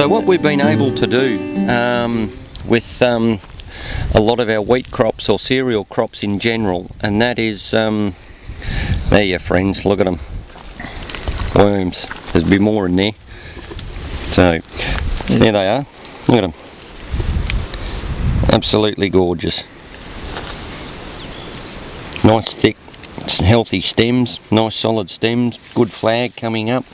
So what we've been able to do with a lot of our wheat crops or cereal crops in general, and that is, there you friends, look at them, worms, there's a bit more in there. So there they are, look at them, absolutely gorgeous. Nice thick healthy stems, nice solid stems, good flag coming up.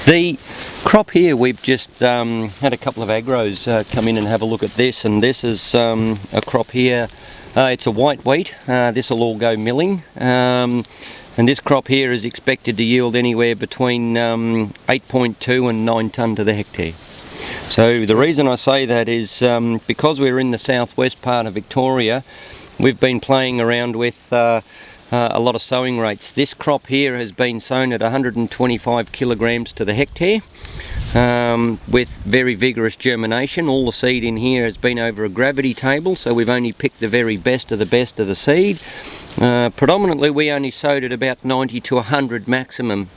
The crop here, we've just had a couple of agros come in and have a look at this, and this is a crop here, it's a white wheat. This will all go milling, and this crop here is expected to yield anywhere between 8.2 and 9 tonne to the hectare. So the reason I say that is because we're in the southwest part of Victoria, we've been playing around with a lot of sowing rates. This crop here has been sown at 125 kilograms to the hectare with very vigorous germination. All the seed in here has been over a gravity table, so we've only picked the very best of the seed. Predominantly we only sowed at about 90 to 100 maximum.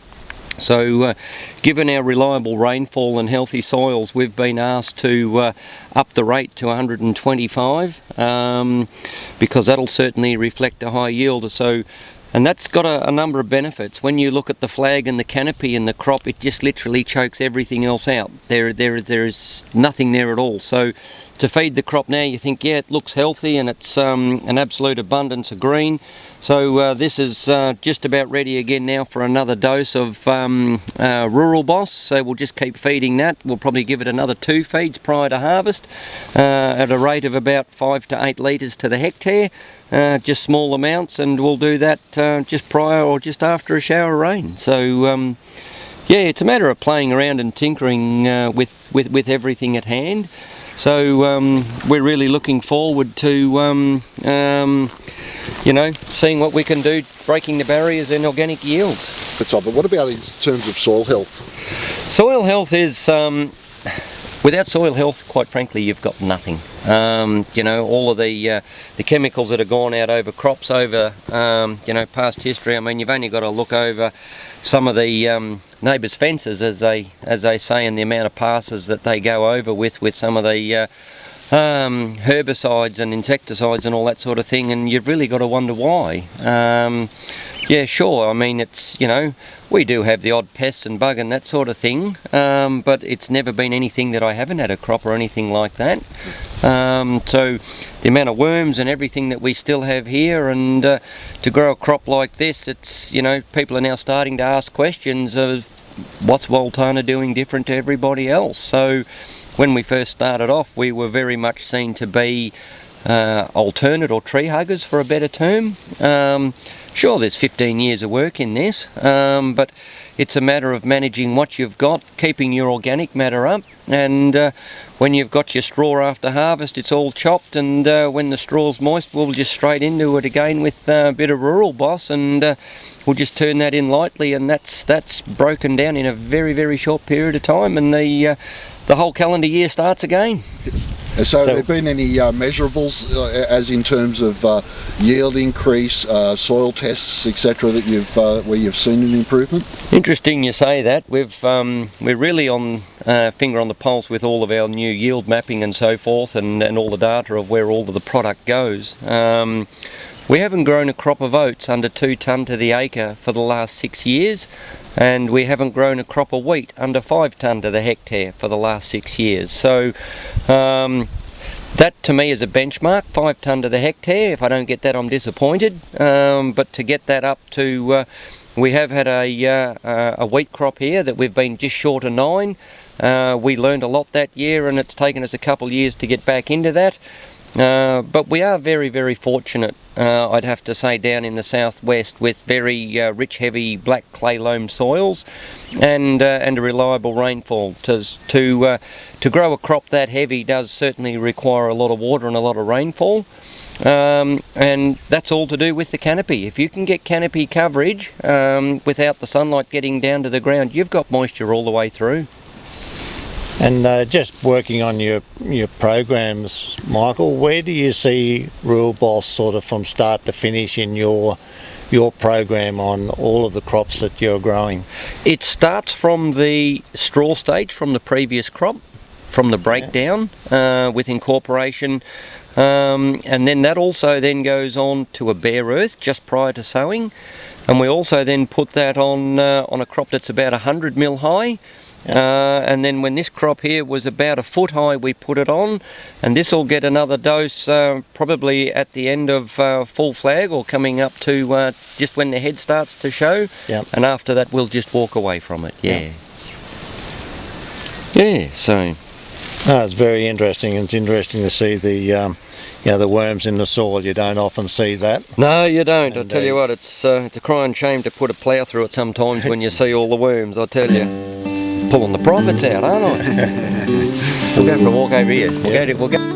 So given our reliable rainfall and healthy soils, we've been asked to up the rate to 125 because that'll certainly reflect a high yield. So, and that's got a number of benefits. When you look at the flag and the canopy in the crop, it just literally chokes everything else out. There is nothing there at all. So to feed the crop now, you think, yeah, it looks healthy and it's an absolute abundance of green. So this is just about ready again now for another dose of Rural Boss. So we'll just keep feeding that. We'll probably give it another 2 feeds prior to harvest at a rate of about 5 to 8 litres to the hectare. Just small amounts, and we'll do that just prior or just after a shower of rain. So yeah, it's a matter of playing around and tinkering with everything at hand. So we're really looking forward to you know, seeing what we can do, breaking the barriers in organic yields. But what about in terms of soil health? Soil health is, without soil health, quite frankly, you've got nothing. You know, all of the chemicals that have gone out over crops over, you know, past history. I mean, you've only got to look over some of the neighbours' fences, as they say, and the amount of passes that they go over with some of the herbicides and insecticides and all that sort of thing, and you've really got to wonder why. Yeah, sure, I mean, it's, you know, we do have the odd pest and bug and that sort of thing, but it's never been anything that I haven't had a crop or anything like that. So the amount of worms and everything that we still have here, and to grow a crop like this, it's, you know, people are now starting to ask questions of what's Waltanna doing different to everybody else. So when we first started off, we were very much seen to be alternate or tree huggers, for a better term. Sure, there's 15 years of work in this, but it's a matter of managing what you've got, keeping your organic matter up, and when you've got your straw after harvest, it's all chopped, and when the straw's moist, we'll just straight into it again with a bit of Rural Boss, and we'll just turn that in lightly, and that's broken down in a very, very short period of time, and the whole calendar year starts again. So have there been any measurables as in terms of yield increase, soil tests, etc., that where you've seen an improvement? Interesting you say that. We're really on finger on the pulse with all of our new yield mapping and so forth, and all the data of where all of the product goes. We haven't grown a crop of oats under 2 tonne to the acre for the last 6 years, and we haven't grown a crop of wheat under 5 tonne to the hectare for the last 6 years. So that to me is a benchmark, 5 tonne to the hectare. If I don't get that, I'm disappointed. But to get that up to, we have had a wheat crop here that we've been just short of 9. We learned a lot that year, and it's taken us a couple of years to get back into that. But we are very, very fortunate, I'd have to say, down in the southwest with very rich, heavy black clay loam soils and a reliable rainfall. To grow a crop that heavy does certainly require a lot of water and a lot of rainfall, and that's all to do with the canopy. If you can get canopy coverage without the sunlight getting down to the ground, you've got moisture all the way through. And just working on your programs, Michael, where do you see Rural Boss sort of from start to finish in your program on all of the crops that you're growing? It starts from the straw stage from the previous crop. from the breakdown with incorporation. And then that also then goes on to a bare earth just prior to sowing, and we also then put that on a crop that's about 100 mil high. And then when this crop here was about a foot high, we put it on, and this will get another dose probably at the end of full flag, or coming up to just when the head starts to show. Yep. And after that we'll just walk away from it. Yeah, so it's very interesting. It's interesting to see the the worms in the soil. You don't often see that. No, you don't. I tell you what, it's a crying shame to put a plough through it sometimes when you see all the worms, I tell you. Pulling the profits out, aren't I? We'll go for a walk over here. We'll go